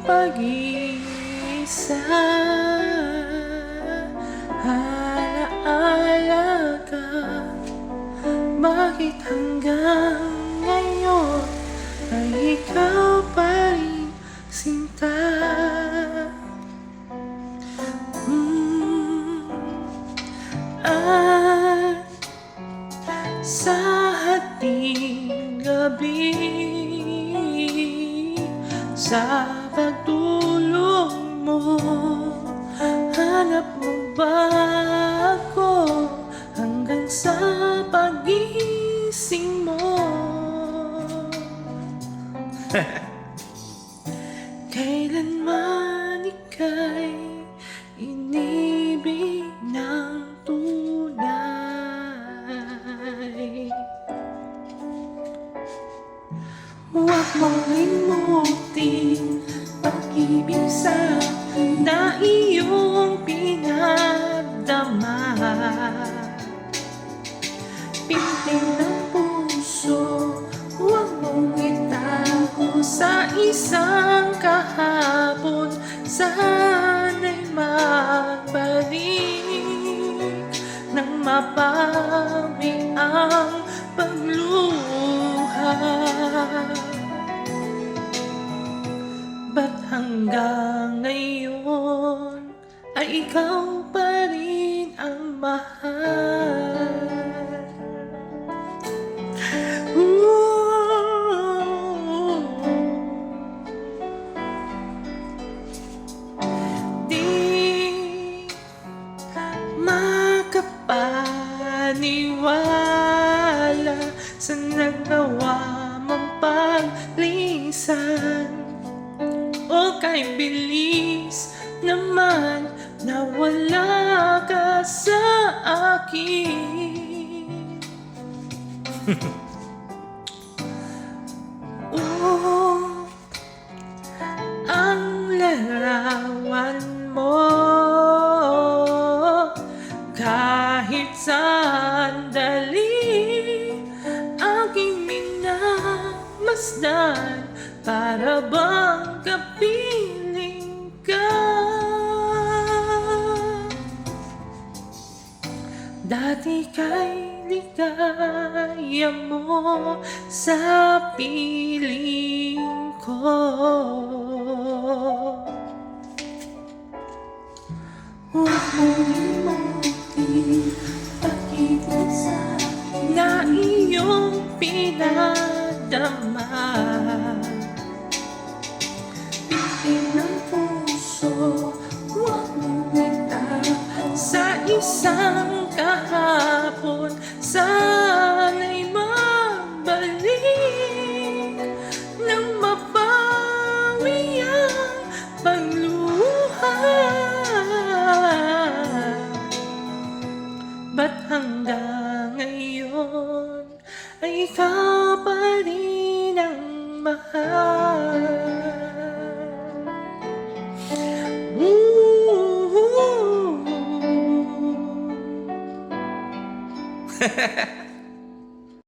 pag-iisa. Alaala ka, bakit hanggang ngayon ay ikaw pa rin sinta? At sa hating gabi, sa pagtulog mo, hanap mo ba ako hanggang sa pagising mo? Kailanman ika'y inibig ng tunay, huwag mong limutin pag-ibig sa na iyong pinagdama. Pintig ng puso, huwag mong itago sa isang kahapon. Sana'y magbalik nang mapami ang pagluha. Ba't hanggang ngayon ay ikaw pa rin ang mahal? Di makapaniwala sa nagawa mong paglisan, o kay bilis naman na wala ka sa akin. Oh, ang larawan mo kahit sandali aking minamasdan, para bang kapiling ka. Dati kay ligaya mo sa piling ko, huwag mong limutin pag-ibig sa na iyong pinadama.